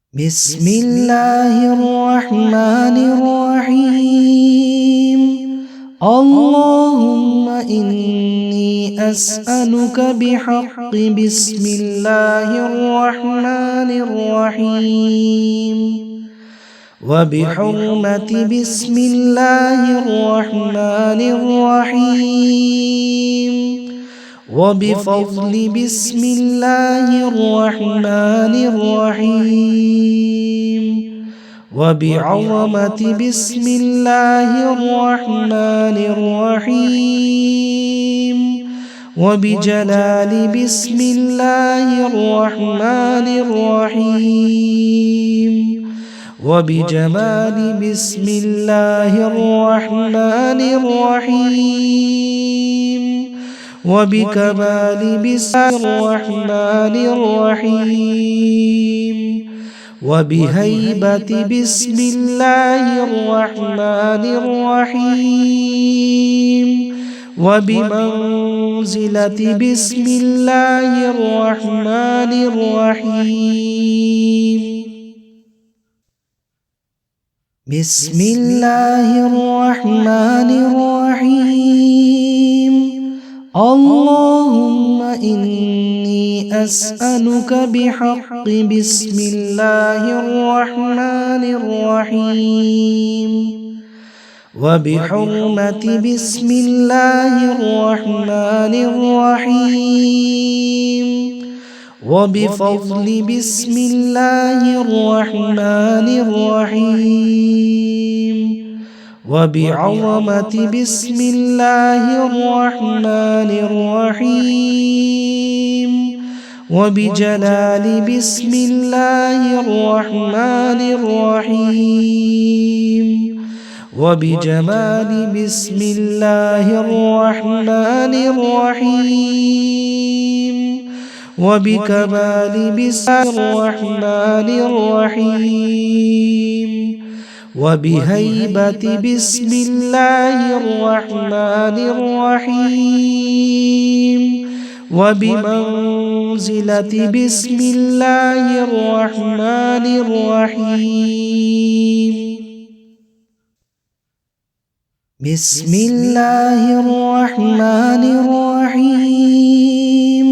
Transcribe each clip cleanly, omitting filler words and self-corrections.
بسم الله الرحمن الرحيم. اللهم إني أسألك بحق بسم الله الرحمن الرحيم وبحرمة بسم الله الرحمن الرحيم وبفضل بسم الله الرحمن الرحيم وبعظمة بسم الله الرحمن الرحيم وبجلال بسم الله الرحمن الرحيم وبجمال بسم الله الرحمن الرحيم وبكمال بسم الرحمن الرحيم وبهيبة بسم الله الرحمن الرحيم وبمنزلة بسم الله الرحمن الرحيم. بسم الله الرحمن الرحيم. اللهم إني أسألك بحق بسم الله الرحمن الرحيم وبحرمة بسم الله الرحمن الرحيم وبفضل بسم الله الرحمن الرحيم وبعظمة بسم الله الرحمن الرحيم وبجلال بسم الله الرحمن الرحيم وبجمال بسم الله الرحمن الرحيم وبكمال بسم الرحمن الرحيم وبهيبة بسم الله الرحمن الرحيم وبمنزلة بسم الله الرحمن الرحيم. بسم الله الرحمن الرحيم.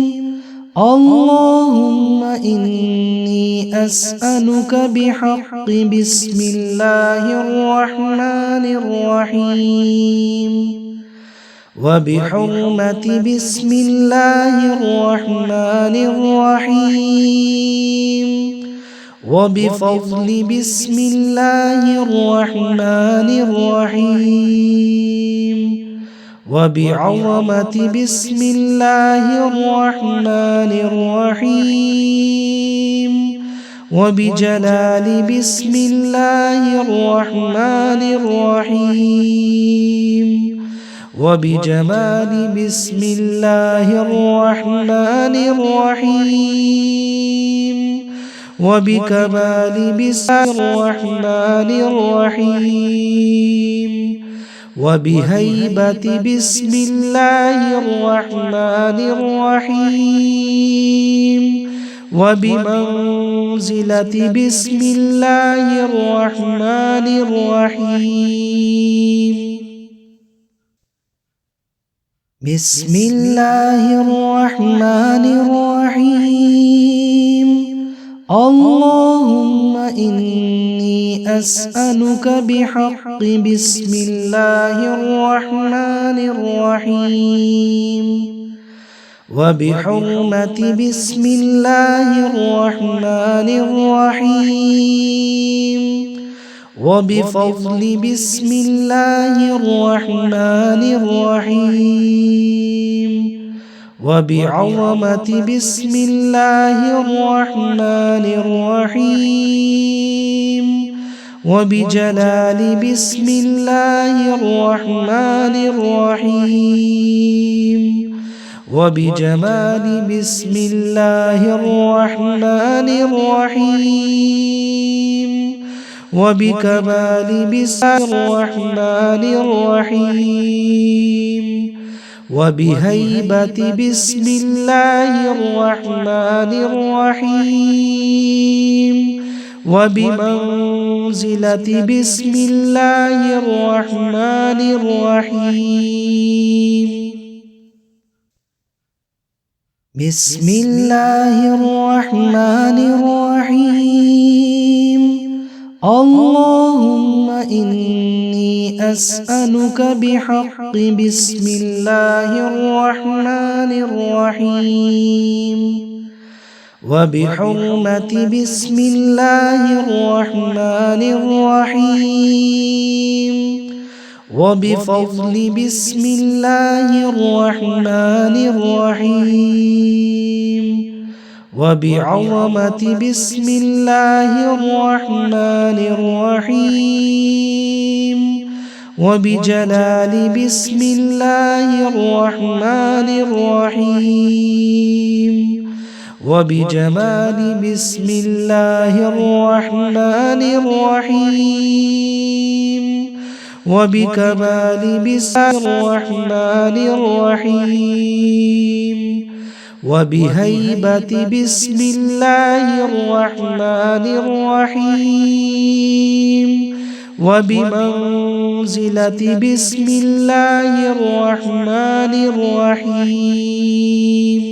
اللهم إني أسألك بحق بسم الله الرحمن الرحيم وبحرمة بسم الله الرحمن الرحيم وبفضل بسم الله الرحمن الرحيم وبعظمة بسم الله الرحمن الرحيم وبجلال بسم الله الرحمن الرحيم وبجمال بسم الله الرحمن الرحيم وبكمال بسم الرحمن الرحيم وبهيبة بسم الله الرحمن الرحيم وبمنزلة بسم الله الرحمن الرحيم. بسم الله الرحمن الرحيم. اللهم إني أسألك بحق بسم الله الرحمن الرحيم وبحرمة بسم الله الرحمن الرحيم وبفضل بسم الله الرحمن الرحيم وبعظمة بسم الله الرحمن الرحيم وبجلال بسم الله الرحمن الرحيم وبجمال بسم الله الرحمن الرحيم وبكمال بسم الرحمن الرحيم وبهيبة بسم الله الرحمن الرحيم وبمنزلة بسم الله الرحمن الرحيم. بسم الله الرحمن الرحيم. اللهم إني أسألك بحق بسم الله الرحمن الرحيم وبحرمة بسم الله الرحمن الرحيم وبفضل بسم الله الرحمن الرحيم وبعظمة بسم الله الرحمن الرحيم وبجلال بسم الله الرحمن الرحيم وبجمال بسم الله الرحمن الرحيم وبكمال بسم الرحمن الرحيم وبهيبة بسم الله الرحمن الرحيم وبمنزلة بسم الله الرحمن الرحيم.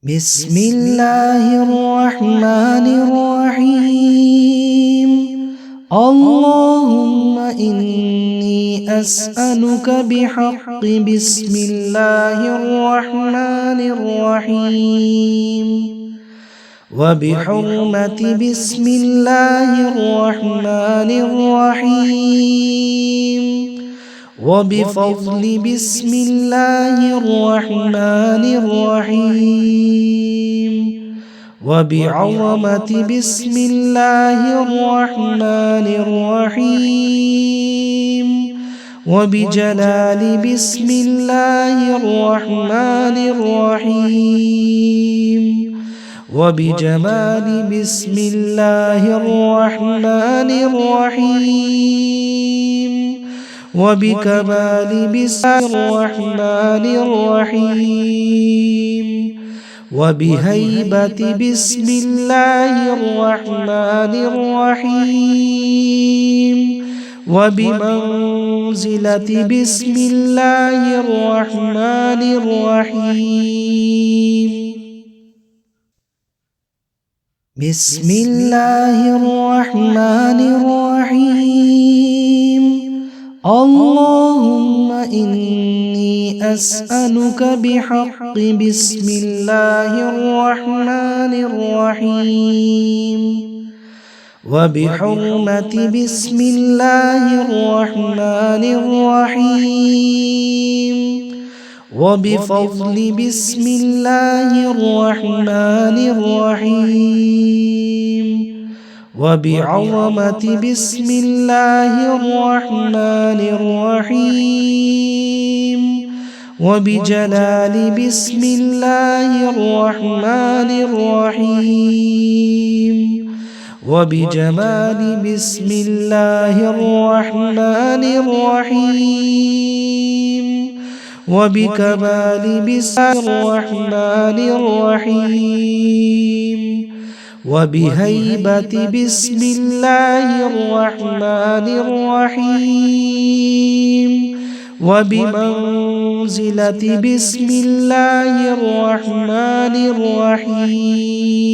بسم الله الرحمن الرحيم. اللهم إني أسألك بحق بسم الله الرحمن الرحيم وبحرمة بسم الله الرحمن الرحيم وبفضل بسم الله الرحمن الرحيم وبعظمة بسم الله الرحمن الرحيم وبجلال بسم الله الرحمن الرحيم وبجمال بسم الله الرحمن الرحيم وبكمال بسم الرحمن الرحيم وبهيبة بسم الله الرحمن الرحيم وبمنزلة بسم الله الرحمن الرحيم. بسم الله الرحمن الرحيم. اللهم إني أسألك بحق بسم الله الرحمن الرحيم وبحرمة بسم الله الرحمن الرحيم وبفضل بسم الله الرحمن الرحيم وبعظمة بسم الله الرحمن الرحيم وبجلال بسم الله الرحمن الرحيم وبجمال بسم الله الرحمن الرحيم وبكمال بسم الرحمن الرحيم وبهيبة بسم الله الرحمن الرحيم وبمنزلة بسم الله الرحمن الرحيم